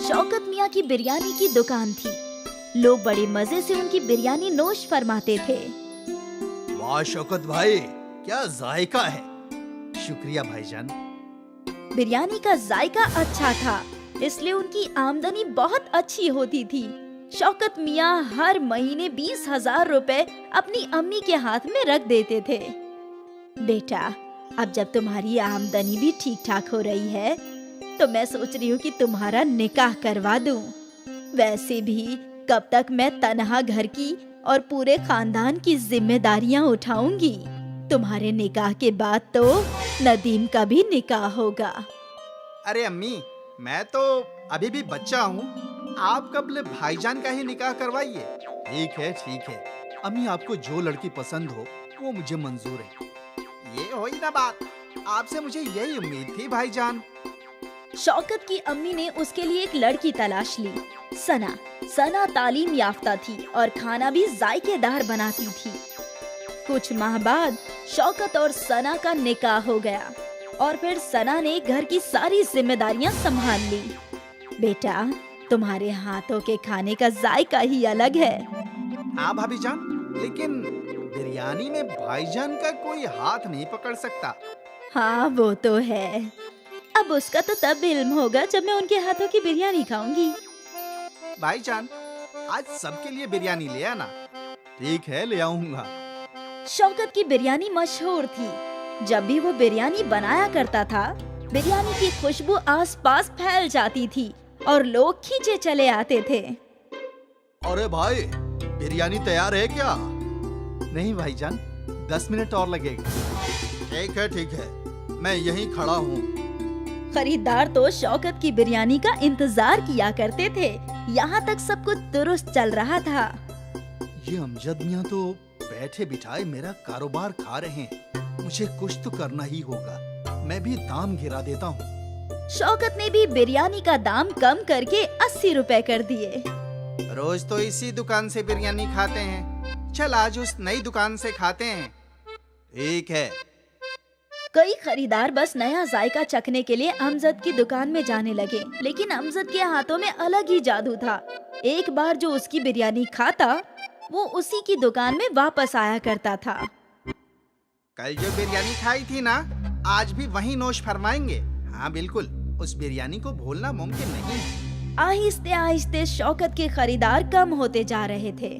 शौकत मियाँ की बिरयानी की दुकान थी। लोग बड़े मजे से उनकी बिरयानी नोश फरमाते थे। वाह शौकत भाई, क्या जायका है। शुक्रिया भाईजान। बिरयानी का जायका अच्छा था, इसलिए उनकी आमदनी बहुत अच्छी होती थी। शौकत मियाँ हर महीने 20,000 रुपए अपनी अम्मी के हाथ में रख देते थे। बेटा, अब जब तुम्हारी आमदनी भी ठीक ठाक हो रही है, तो मैं सोच रही हूँ कि तुम्हारा निकाह करवा दूं। वैसे भी कब तक मैं तन्हा घर की और पूरे खानदान की जिम्मेदारियाँ उठाऊंगी। तुम्हारे निकाह के बाद तो नदीम का भी निकाह होगा। अरे अम्मी, मैं तो अभी भी बच्चा हूँ। आप कब भाईजान का ही निकाह करवाइए। ठीक है। अम्मी, आपको जो लड़की पसंद हो वो मुझे मंजूर है। ये हो ही ना बात, आपसे मुझे यही उम्मीद थी भाईजान। शौकत की अम्मी ने उसके लिए एक लड़की तलाश ली। सना तालीम याफ्ता थी और खाना भी जायकेदार बनाती थी। कुछ माह बाद शौकत और सना का निकाह हो गया और फिर सना ने घर की सारी जिम्मेदारियां संभाल ली। बेटा, तुम्हारे हाथों के खाने का जायका ही अलग है। हाँ भाभी जान, लेकिन बिरयानी में भाईजान का कोई हाथ नहीं पकड़ सकता। हाँ, वो तो है। अब उसका तो तब इल्म होगा जब मैं उनके हाथों की बिरयानी खाऊंगी। भाईजान, आज सबके लिए बिरयानी ले आना। ठीक है, ले आऊंगा। शौकत की बिरयानी मशहूर थी। जब भी वो बिरयानी बनाया करता था, बिरयानी की खुशबू आसपास फैल जाती थी और लोग खींचे चले आते थे। अरे भाई, बिरयानी तैयार है क्या? नहीं भाईजान, 10 मिनट और लगेगा। ठीक है, मैं यहीं खड़ा हूँ। खरीदार तो शौकत की बिरयानी का इंतजार किया करते थे। यहाँ तक सब कुछ दुरुस्त चल रहा था। ये अमजद मियाँ तो बैठे बिठाए मेरा कारोबार खा रहे हैं। मुझे कुछ तो करना ही होगा। मैं भी दाम गिरा देता हूँ। शौकत ने भी बिरयानी का दाम कम करके 80 रुपए कर दिए। रोज तो इसी दुकान से बिरयानी खाते हैं, चल आज उस नई दुकान से खाते हैं। ठीक है। कई खरीदार बस नया जायका चखने के लिए अमजद की दुकान में जाने लगे, लेकिन अमजद के हाथों में अलग ही जादू था। एक बार जो उसकी बिरयानी खाता, वो उसी की दुकान में वापस आया करता था। कल जो बिरयानी खाई थी ना, आज भी वही नोश फरमाएंगे। हाँ बिल्कुल, उस बिरयानी को भूलना मुमकिन नहीं है। आहिस्ते आहिस्ते शौकत के खरीदार कम होते जा रहे थे।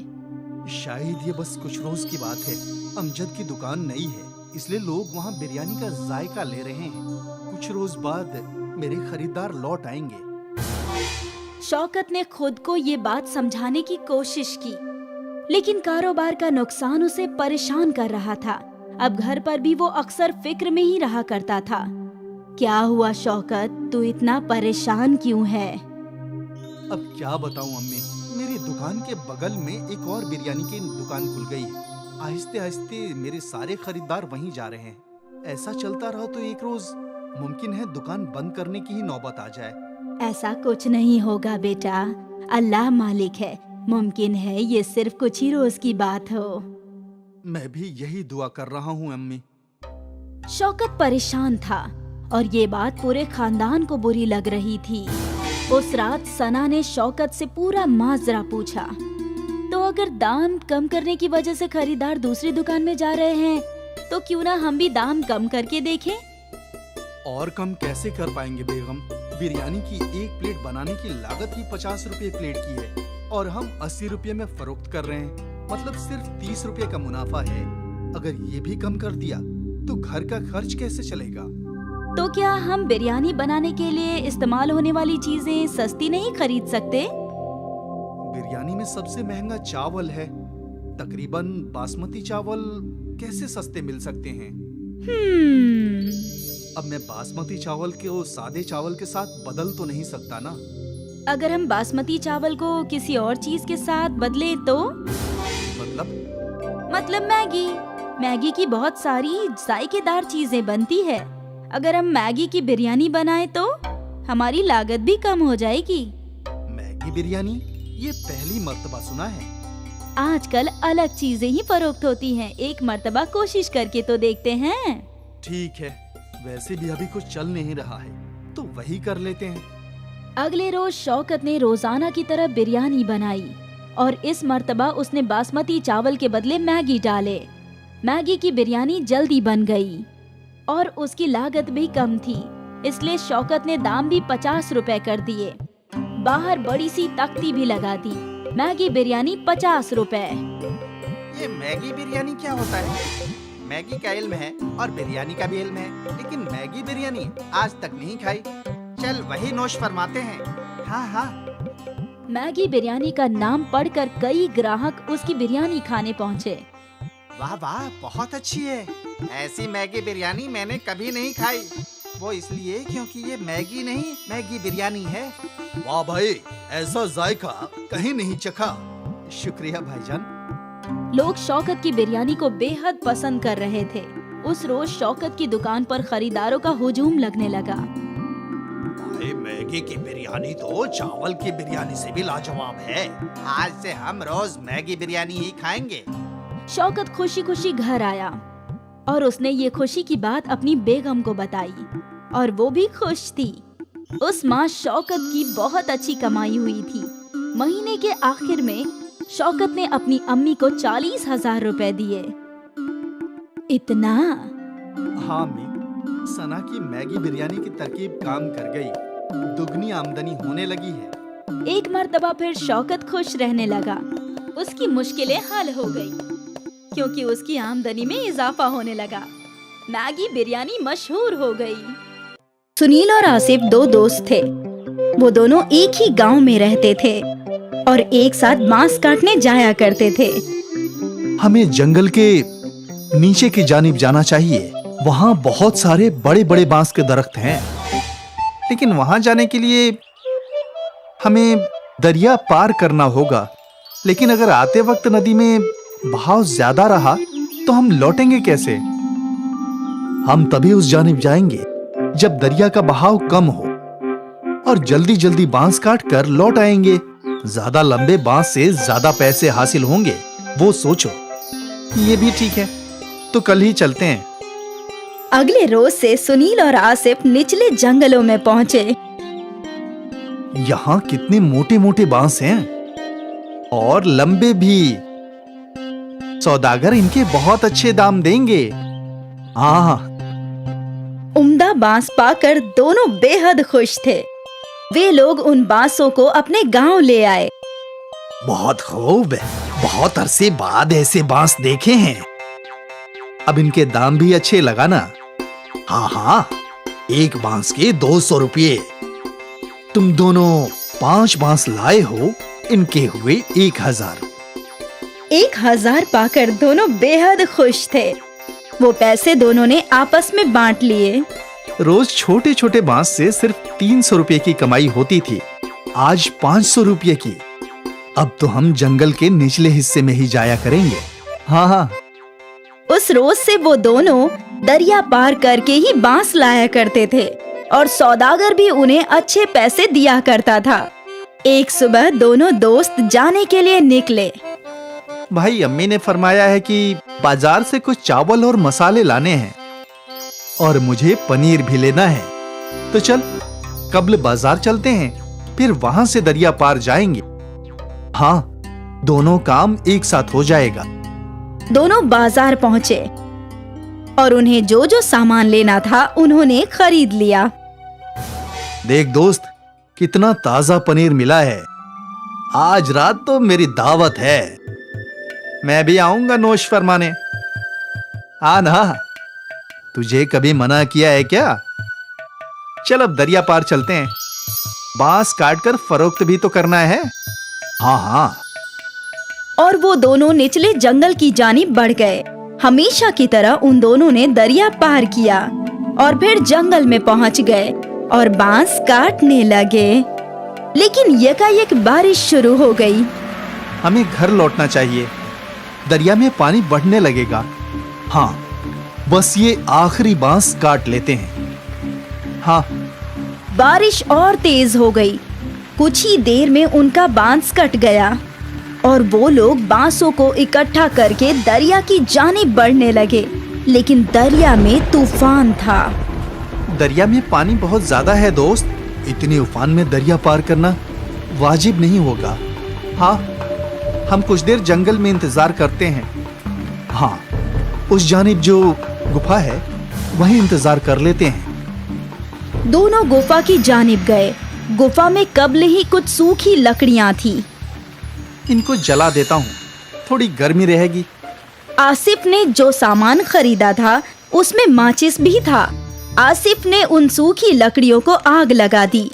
शायद ये बस कुछ रोज की बात है। अमजद की दुकान नई है, इसलिए लोग वहाँ बिरयानी का जायका ले रहे हैं। कुछ रोज बाद मेरे खरीदार लौट आएंगे। शौकत ने खुद को ये बात समझाने की कोशिश की, लेकिन कारोबार का नुकसान उसे परेशान कर रहा था। अब घर पर भी वो अक्सर फिक्र में ही रहा करता था। क्या हुआ शौकत, तू इतना परेशान क्यों है? अब क्या बताऊं अम्मी, मेरी दुकान के बगल में एक और बिरयानी की दुकान खुल गई है। आहिस्ते आहिस्ते मेरे सारे खरीदार वहीं जा रहे हैं। ऐसा चलता रहा तो एक रोज मुमकिन है दुकान बंद करने की ही नौबत आ जाए। ऐसा कुछ नहीं होगा बेटा, अल्लाह मालिक है। मुमकिन है ये सिर्फ कुछ ही रोज की बात हो। मैं भी यही दुआ कर रहा हूँ अम्मी। शौकत परेशान था और ये बात पूरे खानदान को बुरी लग रही थी। उस रात सना ने शौकत से पूरा माजरा पूछा। तो अगर दाम कम करने की वजह से खरीदार दूसरी दुकान में जा रहे हैं, तो क्यों ना हम भी दाम कम करके देखें? और कम कैसे कर पाएंगे बेगम? बिरयानी की एक प्लेट बनाने की लागत ही 50 रुपए प्लेट की है और हम 80 रुपए में फरोख्त कर रहे हैं। मतलब सिर्फ 30 रुपए का मुनाफा है। अगर ये भी कम कर दिया तो घर का खर्च कैसे चलेगा? तो क्या हम बिरयानी बनाने के लिए इस्तेमाल होने वाली चीजें सस्ती नहीं खरीद सकते? बिरयानी में सबसे महंगा चावल है। तकरीबन बासमती चावल कैसे सस्ते मिल सकते हैं? अब मैं बासमती चावल को सादे चावल के साथ बदल तो नहीं सकता ना। अगर हम बासमती चावल को किसी और चीज के साथ बदलें तो? मतलब मैगी की बहुत सारी जायकेदार चीजें बनती है। अगर हम मैगी की बिरयानी बनाएं तो हमारी लागत भी कम हो जाएगी। मैगी बिरयानी? ये पहली मर्तबा सुना है। आजकल अलग चीजें ही फरोख्त होती हैं। एक मर्तबा कोशिश करके तो देखते हैं। ठीक है, वैसे भी अभी कुछ चल नहीं रहा है तो वही कर लेते हैं। अगले रोज शौकत ने रोजाना की तरह बिरयानी बनाई और इस मर्तबा उसने बासमती चावल के बदले मैगी डाले। मैगी की बिरयानी जल्दी बन गई और उसकी लागत भी कम थी, इसलिए शौकत ने दाम भी 50 रुपए कर दिए। बाहर बड़ी सी तख्ती भी लगा दी, मैगी बिरयानी 50 रुपए। ये मैगी बिरयानी क्या होता है? मैगी का इल्म है और बिरयानी का भी इल्म है, लेकिन मैगी बिरयानी आज तक नहीं खाई। चल वही नोश फरमाते हैं। हाँ हाँ। मैगी बिरयानी का नाम पढ़कर कई ग्राहक उसकी बिरयानी खाने पहुँचे। वाह वाह, बहुत अच्छी है। ऐसी मैगी बिरयानी मैंने कभी नहीं खाई। वो इसलिए क्योंकि ये मैगी नहीं, मैगी बिरयानी है। वाह भाई, ऐसा जायका कहीं नहीं चखा। शुक्रिया भाईजान। लोग शौकत की बिरयानी को बेहद पसंद कर रहे थे। उस रोज शौकत की दुकान पर खरीदारों का हुजूम लगने लगा। भाई, मैगी की बिरयानी तो चावल की बिरयानी से भी लाजवाब है। आज से हम रोज मैगी बिरयानी ही खाएंगे। शौकत खुशी खुशी घर आया और उसने ये खुशी की बात अपनी बेगम को बताई और वो भी खुश थी। उस माह शौकत की बहुत अच्छी कमाई हुई थी। महीने के आखिर में शौकत ने अपनी अम्मी को 40,000 रुपए दिए। इतना? हाँ अम्मी, सना की मैगी बिरयानी की तरकीब काम कर गई। दुगनी आमदनी होने लगी है। एक मर्तबा फिर शौकत खुश रहने लगा। उसकी मुश्किलें हल हो गई क्योंकि उसकी आमदनी में इजाफा होने लगा। मैगी बिरयानी मशहूर हो गई। सुनील और आसिफ दो दोस्त थे। वो दोनों एक ही गांव में रहते थे और एक साथ बांस काटने जाया करते थे। हमें जंगल के नीचे की जानिब जाना चाहिए। वहाँ बहुत सारे बड़े बड़े बांस के दरख्त हैं। लेकिन वहाँ जाने के लिए हमें दरिया पार करना होगा। लेकिन अगर आते वक्त नदी में बहाव ज्यादा रहा तो हम लौटेंगे कैसे? हम तभी उस जानिब जाएंगे जब दरिया का बहाव कम हो और जल्दी जल्दी बांस काट कर लौट आएंगे। ज्यादा लंबे बांस से ज्यादा पैसे हासिल होंगे, वो सोचो। ये भी ठीक है, तो कल ही चलते हैं। अगले रोज से सुनील और आसिफ निचले जंगलों में पहुँचे। यहाँ कितने मोटे मोटे बांस हैं और लंबे भी। सौदागर इनके बहुत अच्छे दाम देंगे। हाँ, उम्दा बांस पाकर दोनों बेहद खुश थे। वे लोग उन बांसों को अपने गांव ले आए। बहुत खूब, बहुत अरसे बाद ऐसे बांस देखे हैं। अब इनके दाम भी अच्छे लगाना। हाँ हाँ, एक बांस के 200 रुपये। तुम दोनों 5 बांस लाए हो, इनके हुए 1000। 1000 पाकर दोनों बेहद खुश थे। वो पैसे दोनों ने आपस में बांट लिए। रोज छोटे छोटे बांस से सिर्फ 300 रुपये की कमाई होती थी, आज 500 रुपये की। अब तो हम जंगल के निचले हिस्से में ही जाया करेंगे। हाँ हाँ। उस रोज से वो दोनों दरिया पार करके ही बांस लाया करते थे और सौदागर भी उन्हें अच्छे पैसे दिया करता था। एक सुबह दोनों दोस्त जाने के लिए निकले। भाई, अम्मी ने फरमाया है कि बाजार से कुछ चावल और मसाले लाने हैं और मुझे पनीर भी लेना है। तो चल कब्ल बाजार चलते हैं, फिर वहां से दरिया पार जाएंगे। हाँ, दोनों काम एक साथ हो जाएगा। दोनों बाजार पहुँचे और उन्हें जो जो सामान लेना था उन्होंने खरीद लिया। देख दोस्त, कितना ताजा पनीर मिला है। आज रात तो मेरी दावत है। मैं भी आऊंगा नोश फरमाने। आ ना, तुझे कभी मना किया है क्या? चल अब दरिया पार चलते हैं। बांस काटकर फरोख्त भी तो करना है। हाँ हाँ। और वो दोनों निचले जंगल की जानिब बढ़ गए। हमेशा की तरह उन दोनों ने दरिया पार किया और फिर जंगल में पहुंच गए और बांस काटने लगे। लेकिन यकायक बारिश शुरू हो गई। हमें घर लौटना चाहिए, दरिया में पानी बढ़ने लगेगा। हाँ, बस ये आखिरी बांस काट लेते हैं। हाँ। बारिश और तेज हो गई। कुछ ही देर में उनका बांस कट गया और वो लोग बांसों को इकट्ठा करके दरिया की जानिब बढ़ने लगे। लेकिन दरिया में तूफान था। दरिया में पानी बहुत ज्यादा है दोस्त, इतने उफान में दरिया पार करना वाजिब नहीं होगा। हाँ, हम कुछ देर जंगल में इंतजार करते हैं। हाँ, उस जानिब जो गुफा है वहीं इंतजार कर लेते हैं। दोनों गुफा की जानिब गए। गुफा में कब्ल ही कुछ सूखी लकड़ियां थी। इनको जला देता हूँ, थोड़ी गर्मी रहेगी। आसिफ ने जो सामान खरीदा था उसमें माचिस भी था। आसिफ ने उन सूखी लकड़ियों को आग लगा दी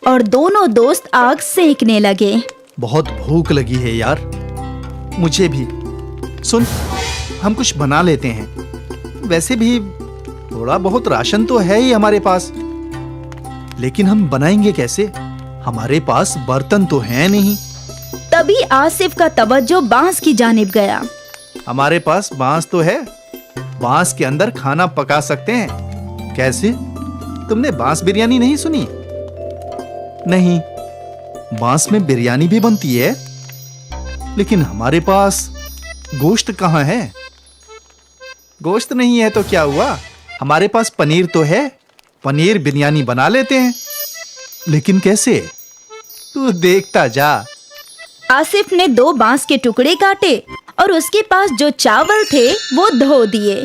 और दोनों दोस्त आग सेंकने लगे। बहुत भूख लगी है यार, मुझे भी। सुन, हम कुछ बना लेते हैं। वैसे भी थोड़ा बहुत राशन तो है ही हमारे पास, लेकिन हम बनाएंगे कैसे? हमारे पास बर्तन तो है नहीं। तभी आसिफ का तवज्जो बांस की जानिब गया। हमारे पास बांस तो है, बांस के अंदर खाना पका सकते हैं। कैसे? तुमने बांस बिरयानी नहीं सुनी? नहीं, बांस में बिरयानी भी बनती है, लेकिन हमारे पास गोश्त कहाँ है? गोश्त नहीं है तो क्या हुआ, हमारे पास पनीर तो है। पनीर बिरयानी बना लेते हैं। लेकिन कैसे? तू देखता जा। आसिफ ने 2 बांस के टुकड़े काटे और उसके पास जो चावल थे वो धो दिए।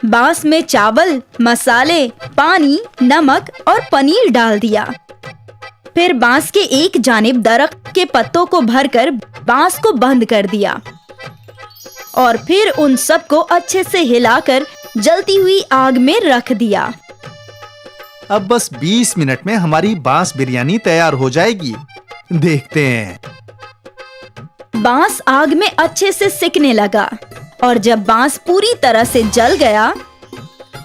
बांस में चावल, मसाले, पानी, नमक और पनीर डाल दिया। फिर बांस के एक जानिब दरख्त के पत्तों को भरकर बांस को बंद कर दिया और फिर उन सबको अच्छे से हिलाकर जलती हुई आग में रख दिया। अब बस 20 मिनट में हमारी बांस बिरयानी तैयार हो जाएगी। देखते हैं। बांस आग में अच्छे से सिकने लगा और जब बांस पूरी तरह से जल गया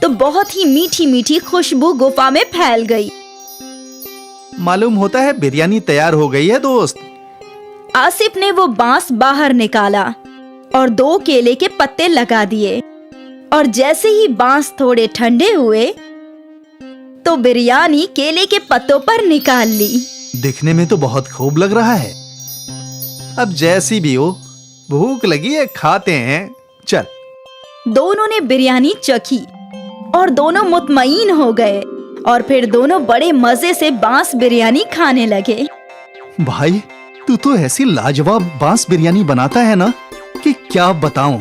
तो बहुत ही मीठी मीठी खुशबू गुफा में फैल गई। मालूम होता है बिरयानी तैयार हो गई है दोस्त। आसिफ ने वो बांस बाहर निकाला और 2 केले के पत्ते लगा दिए और जैसे ही बांस थोड़े ठंडे हुए तो बिरयानी केले के पत्तों पर निकाल ली। दिखने में तो बहुत खूब लग रहा है। अब जैसी भी हो, भूख लगी है, खाते हैं। चल। दोनों ने बिरयानी चखी और दोनों मुतमईन हो गए और फिर दोनों बड़े मजे से बांस बिरयानी खाने लगे। भाई, तू तो ऐसी लाजवाब बांस बिरयानी बनाता है ना कि क्या बताऊं।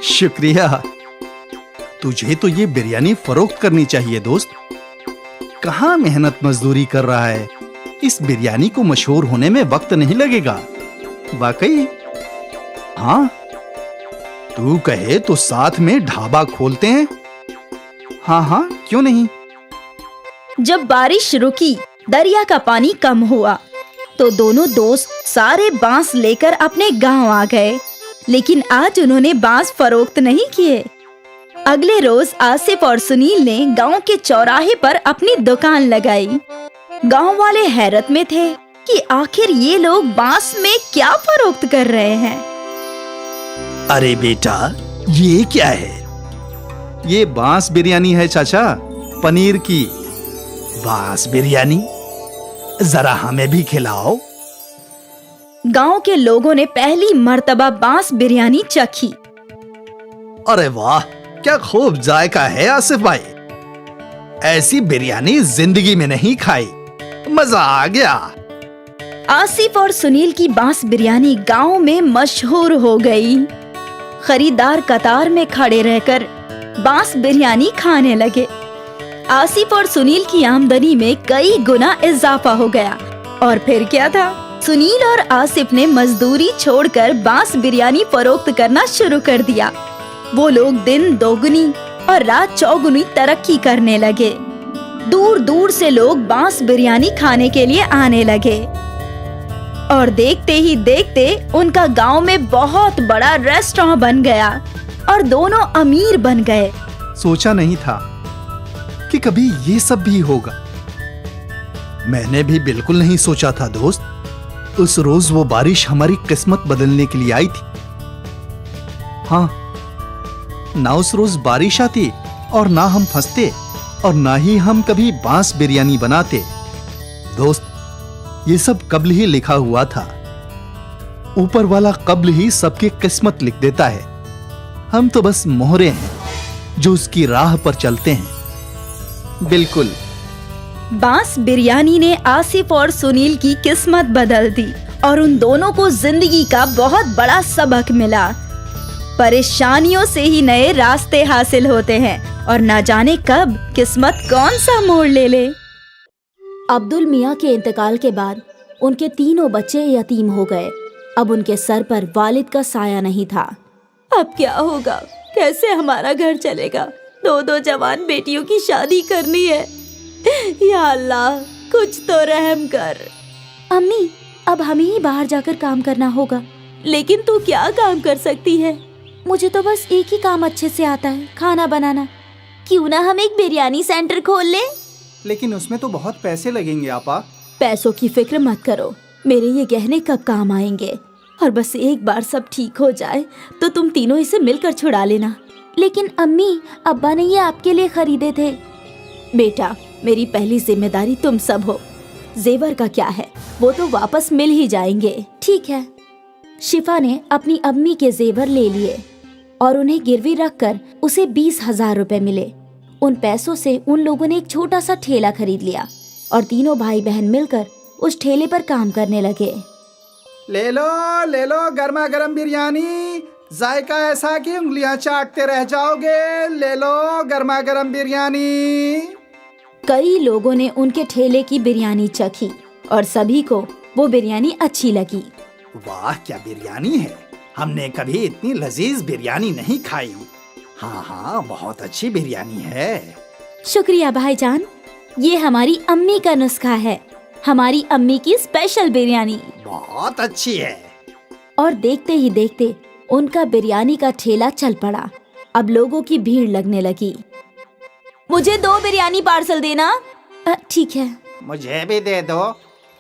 शुक्रिया। तुझे तो ये बिरयानी फरोख्त करनी चाहिए दोस्त। कहाँ मेहनत मजदूरी कर रहा है। इस बिरयानी को मशहूर होने में वक्त नहीं लगेगा। वाकई। हाँ, तू कहे तो साथ में ढाबा खोलते हैं। हाँ हाँ, क्यों नहीं। जब बारिश रुकी, दरिया का पानी कम हुआ तो दोनों दोस्त सारे बांस लेकर अपने गांव आ गए। लेकिन आज उन्होंने बांस फरोख्त नहीं किए। अगले रोज आसिफ और सुनील ने गांव के चौराहे पर अपनी दुकान लगाई। गांव वाले हैरत में थे कि आखिर ये लोग बांस में क्या फरोख्त कर रहे हैं। अरे बेटा, ये क्या है? ये बांस बिरयानी है चाचा, पनीर की। बांस बिरयानी? जरा हमें भी खिलाओ। गांव के लोगों ने पहली मर्तबा बांस बिरयानी चखी। अरे वाह, क्या खूब जायका है आसिफ भाई। ऐसी बिरयानी जिंदगी में नहीं खाई। मजा आ गया। आसिफ और सुनील की बांस बिरयानी गांव में मशहूर हो गई। खरीदार कतार में खड़े रहकर बांस बिरयानी खाने लगे। आसिफ और सुनील की आमदनी में कई गुना इजाफा हो गया। और फिर क्या था, सुनील और आसिफ ने मजदूरी छोड़कर बांस बिरयानी फरोख्त करना शुरू कर दिया। वो लोग दिन दोगुनी और रात चौगुनी तरक्की करने लगे। दूर दूर से लोग बांस बिरयानी खाने के लिए आने लगे और देखते ही देखते उनका गांव में बहुत बड़ा रेस्टोरेंट बन गया और दोनों अमीर बन गए। सोचा नहीं था कि कभी ये सब भी होगा। मैंने भी बिल्कुल नहीं सोचा था दोस्त। उस रोज वो बारिश हमारी किस्मत बदलने के लिए आई थी। हाँ, ना उस रोज बारिश आती और ना हम फंसते और ना ही हम कभी बांस बिरयानी बनाते। दोस्त, ये सब कब्ल ही लिखा हुआ था। ऊपर वाला कब्ल ही सबकी किस्मत लिख देता है। हम तो बस मोहरे हैं जो उसकी राह पर चलते हैं। बिल्कुल, बांस बिरयानी ने आसिफ और सुनील की किस्मत बदल दी और उन दोनों को जिंदगी का बहुत बड़ा सबक मिला। परेशानियों से ही नए रास्ते हासिल होते हैं और न जाने कब किस्मत कौन सा मोड़ ले ले। अब्दुल मियाँ के इंतकाल के बाद उनके तीनों बच्चे यतीम हो गए। अब उनके सर पर वालिद का साया नहीं था। अब क्या होगा, कैसे हमारा घर चलेगा? दो जवान बेटियों की शादी करनी है। या अल्लाह, कुछ तो रहम कर। अम्मी, अब हमें ही बाहर जाकर काम करना होगा। लेकिन तू क्या काम कर सकती है? मुझे तो बस एक ही काम अच्छे से आता है, खाना बनाना। क्यों ना हम एक बिरयानी सेंटर खोल ले? लेकिन उसमें तो बहुत पैसे लगेंगे आपा। पैसों की फिक्र मत करो, मेरे ये गहने कब काम आएंगे। और बस एक बार सब ठीक हो जाए तो तुम तीनों इसे मिलकर छुड़ा लेना। लेकिन अम्मी, अब्बा ने ये आपके लिए खरीदे थे। बेटा, मेरी पहली जिम्मेदारी तुम सब हो। जेवर का क्या है, वो तो वापस मिल ही जाएंगे। ठीक है। शिफा ने अपनी अम्मी के जेवर ले लिए और उन्हें गिरवी रखकर उसे 20,000 रुपए मिले। उन पैसों से उन लोगों ने एक छोटा सा ठेला खरीद लिया और तीनों भाई बहन मिलकर उस ठेले पर काम करने लगे। ले लो गर्मा गर्म बिरयानी, जायका ऐसा कि उंगलियां चाटते रह जाओगे। ले लो गर्मा गर्म बिरयानी। कई लोगों ने उनके ठेले की बिरयानी चखी और सभी को वो बिरयानी अच्छी लगी। वाह, क्या बिरयानी है! हमने कभी इतनी लजीज बिरयानी नहीं खाई। हाँ, बहुत अच्छी बिरयानी है। शुक्रिया भाईजान, ये हमारी अम्मी का नुस्खा है, हमारी अम्मी की स्पेशल बिरयानी। बहुत अच्छी है। और देखते ही देखते उनका बिरयानी का ठेला चल पड़ा। अब लोगों की भीड़ लगने लगी। मुझे 2 बिरयानी पार्सल देना। ठीक है। मुझे भी दे दो।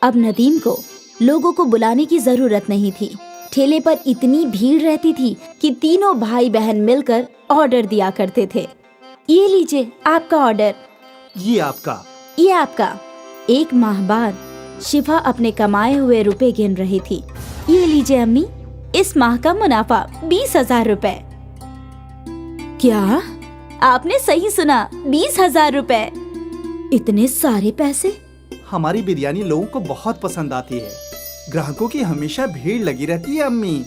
अब नदीम को लोगों को बुलाने की जरूरत नहीं थी। ठेले पर इतनी भीड़ रहती थी कि तीनों भाई बहन मिलकर ऑर्डर दिया करते थे। ये लीजिए आपका ऑर्डर। ये आपका। ये आपका। 1 माह बाद शिफा अपने कमाए हुए रुपए गिन रही थी। ये लीजिए अम्मी, इस माह का मुनाफा 20,000 रुपए। क्या? आपने सही सुना, 20,000 रुपए। इतने सारे पैसे? हमारी बिरयानी लोगों को बहुत पसंद आती है। ग्राहकों की हमेशा भीड़ लगी रहती है अम्मी।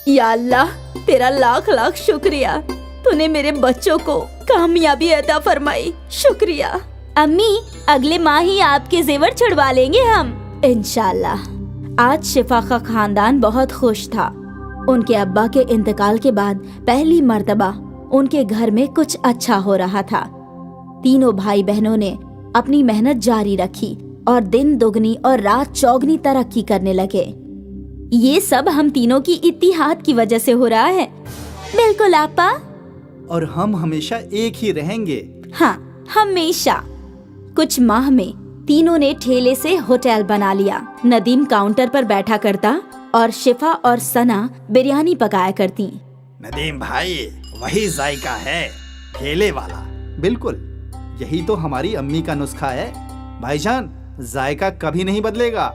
या अल्लाह, तेरा लाख लाख शुक्रिया। तूने मेरे बच्चों को कामयाबी अता फरमाई। शुक्रिया। अम्मी, अगले माह ही आपके जेवर छुड़वा लेंगे हम, इंशाल्लाह। आज शिफा का खानदान बहुत खुश था। उनके अब्बा के इंतकाल के बाद पहली मर्तबा उनके घर में कुछ अच्छा हो रहा था। तीनों भाई बहनों ने अपनी मेहनत जारी रखी और दिन दुगनी और रात चौगनी तरक्की करने लगे। ये सब हम तीनों की इत्तिहाद की वजह से हो रहा है। बिल्कुल आपा। और हम हमेशा एक ही रहेंगे। हाँ, हमेशा। कुछ माह में तीनों ने ठेले से होटल बना लिया। नदीम काउंटर पर बैठा करता और शिफा और सना बिरयानी पकाया करती। नदीम भाई, वही जायका है, ठेले वाला। बिल्कुल, यही तो हमारी अम्मी का नुस्खा है। भाईजान, जायका कभी नहीं बदलेगा।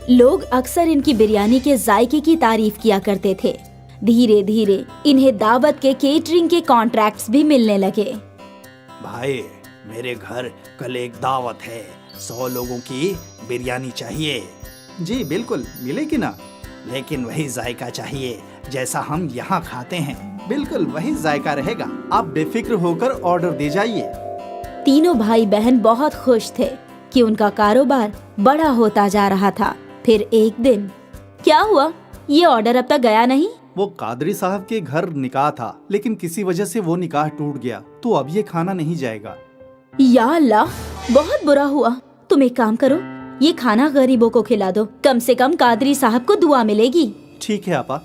लोग अक्सर इनकी बिरयानी के जायके की तारीफ किया करते थे। धीरे धीरे इन्हें दावत के केटरिंग के कॉन्ट्रैक्ट्स भी मिलने लगे। भाई, मेरे घर कल एक दावत है, 100 लोगों की बिरयानी चाहिए। जी बिल्कुल, मिलेगी ना। लेकिन वही जायका चाहिए जैसा हम यहाँ खाते हैं। बिल्कुल वही जायका रहेगा। आप बेफिक्र होकर ऑर्डर दे जाइए। तीनों भाई बहन बहुत खुश थे कि उनका कारोबार बड़ा होता जा रहा था। फिर एक दिन क्या हुआ, ये ऑर्डर अब तक गया नहीं। वो कादरी साहब के घर निकाह था, लेकिन किसी वजह से वो निकाह टूट गया, तो अब ये खाना नहीं जाएगा। या अल्लाह, बहुत बुरा हुआ। तुम एक काम करो, ये खाना गरीबों को खिला दो, कम से कम कादरी साहब को दुआ मिलेगी। ठीक है आपा।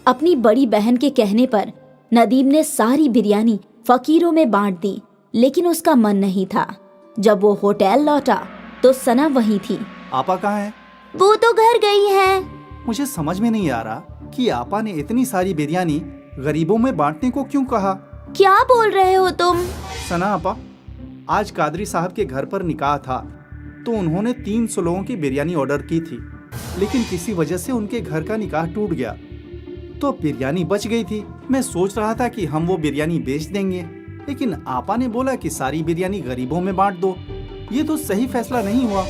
अपनी बड़ी बहन के कहने पर नदीम ने सारी बिरयानी फकीरों में बांट दी, लेकिन उसका मन नहीं था। जब वो होटल लौटा तो सना वहीं थी। आपा कहाँ है? वो तो घर गई है। मुझे समझ में नहीं आ रहा कि आपा ने इतनी सारी बिरयानी गरीबों में बांटने को क्यों कहा। क्या बोल रहे हो तुम? सना आपा, आज कादरी साहब के घर पर निकाह था, तो उन्होंने 300 लोगों की बिरयानी ऑर्डर की थी, लेकिन किसी वजह से उनके घर का निकाह टूट गया, तो बिरयानी बच गई थी। मैं सोच रहा था कि हम वो बिरयानी बेच देंगे, लेकिन आपा ने बोला कि सारी बिरयानी गरीबों में बांट दो। ये तो सही फैसला नहीं हुआ।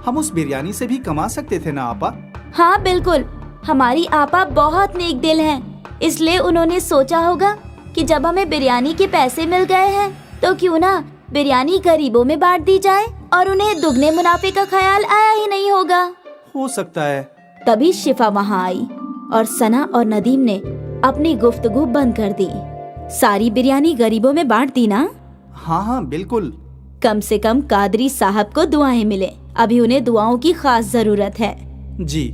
हम उस बिरयानी से भी कमा सकते थे ना आपा। हाँ बिल्कुल, हमारी आपा बहुत नेक दिल हैं, इसलिए उन्होंने सोचा होगा कि जब हमें बिरयानी के पैसे मिल गए हैं तो क्यों ना बिरयानी गरीबों में बांट दी जाए, और उन्हें दुगने मुनाफे का ख्याल आया ही नहीं होगा। हो सकता है। तभी शिफा वहाँ आई और सना और नदीम ने अपनी गुफ्तगू बंद कर दी। सारी बिरयानी गरीबों में बांट दी ना? हाँ हाँ बिल्कुल। कम से कम कादरी साहब को दुआएं मिले, अभी उन्हें दुआओं की खास जरूरत है। जी।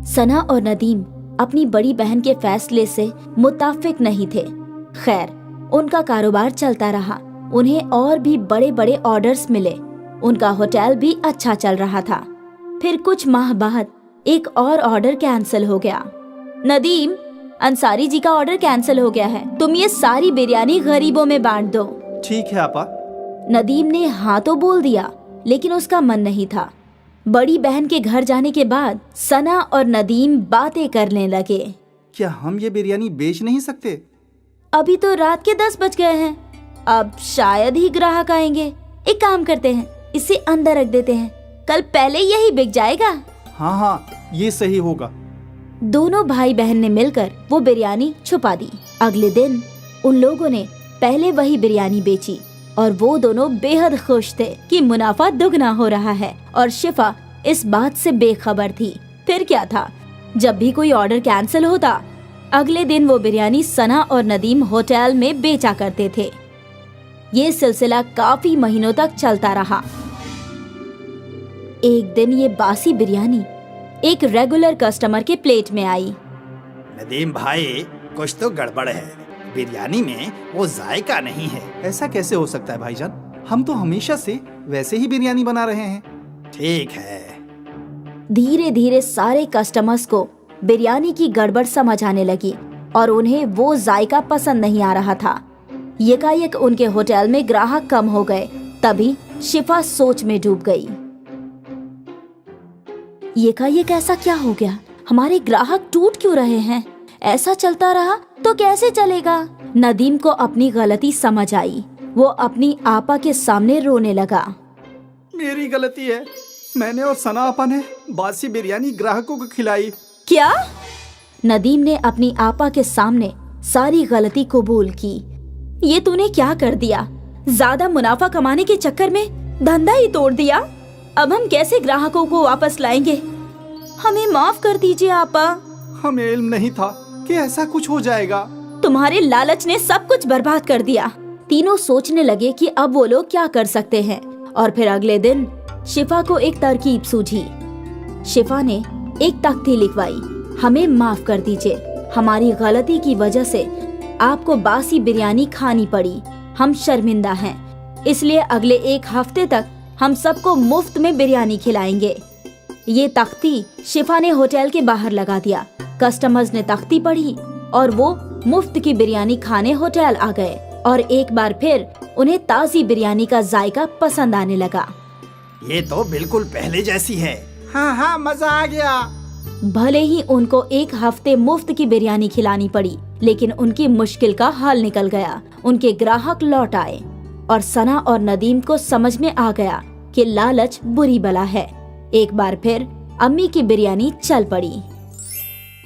सना और नदीम अपनी बड़ी बहन के फैसले से मुत्ताफिक नहीं थे। खैर, उनका कारोबार चलता रहा, उन्हें और भी बड़े बड़े ऑर्डर्स मिले, उनका होटल भी अच्छा चल रहा था। फिर कुछ माह बाद एक और ऑर्डर कैंसिल हो गया। नदीम, अंसारी जी का ऑर्डर कैंसिल हो गया है, तुम ये सारी बिरयानी गरीबों में बांट दो। ठीक है आपा। नदीम ने हाँ तो बोल दिया, लेकिन उसका मन नहीं था। बड़ी बहन के घर जाने के बाद सना और नदीम बातें करने लगे। क्या हम ये बिरयानी बेच नहीं सकते? अभी तो रात के 10 बज गए हैं, अब शायद ही ग्राहक आएंगे। एक काम करते हैं, इसे अंदर रख देते हैं, कल पहले यही बिक जाएगा। हाँ हाँ, ये सही होगा। दोनों भाई बहन ने मिलकर वो बिरयानी छुपा दी। अगले दिन उन लोगों ने पहले वही बिरयानी बेची और वो दोनों बेहद खुश थे कि मुनाफा दुगना हो रहा है, और शिफा इस बात से बेखबर थी। फिर क्या था, जब भी कोई ऑर्डर कैंसिल होता, अगले दिन वो बिरयानी सना और नदीम होटल में बेचा करते थे। ये सिलसिला काफी महीनों तक चलता रहा। एक दिन ये बासी बिरयानी एक रेगुलर कस्टमर के प्लेट में आई। नदीम भाई, कुछ तो गड़बड़ है, बिरयानी में वो जायका नहीं है। ऐसा कैसे हो सकता है भाईजान? हम तो हमेशा से वैसे ही बिरयानी बना रहे हैं। ठीक है। धीरे धीरे सारे कस्टमर्स को बिरयानी की गड़बड़ समझ आने लगी और उन्हें वो जायका पसंद नहीं आ रहा था। यकायक उनके होटल में ग्राहक कम हो गए। तभी शिफा सोच में डूब गई। यकायक ऐसा क्या हो गया? हमारे ग्राहक टूट क्यों रहे हैं? ऐसा चलता रहा तो कैसे चलेगा? नदीम को अपनी गलती समझ आई। वो अपनी आपा के सामने रोने लगा। मेरी गलती है, मैंने और सना आपा ने बासी बिरयानी ग्राहकों को खिलाई। क्या? नदीम ने अपनी आपा के सामने सारी गलती कबूल की। ये तूने क्या कर दिया? ज्यादा मुनाफा कमाने के चक्कर में धंधा ही तोड़ दिया। अब हम कैसे ग्राहकों को वापस लाएंगे? हमें माफ कर दीजिए आपा। हमें इल्म नहीं था कि ऐसा कुछ हो जाएगा। तुम्हारे लालच ने सब कुछ बर्बाद कर दिया। तीनों सोचने लगे कि अब वो लोग क्या कर सकते हैं, और फिर अगले दिन शिफा को एक तरकीब सूझी। शिफा ने एक तख्ती लिखवाई, हमें माफ कर दीजिए, हमारी गलती की वजह से आपको बासी बिरयानी खानी पड़ी, हम शर्मिंदा हैं, इसलिए अगले 1 हफ्ते तक हम सबको मुफ्त में बिरयानी खिलाएंगे। ये तख्ती शिफा ने होटल के बाहर लगा दिया। कस्टमर्स ने तख्ती पढ़ी और वो मुफ्त की बिरयानी खाने होटल आ गए, और एक बार फिर उन्हें ताज़ी बिरयानी का जायका पसंद आने लगा। ये तो बिल्कुल पहले जैसी है। हाँ हाँ, मजा आ गया। भले ही उनको 1 हफ्ते मुफ्त की बिरयानी खिलानी पड़ी, लेकिन उनकी मुश्किल का हल निकल गया। उनके ग्राहक लौट आए और सना और नदीम को समझ में आ गया कि लालच बुरी बला है। एक बार फिर अम्मी की बिरयानी चल पड़ी।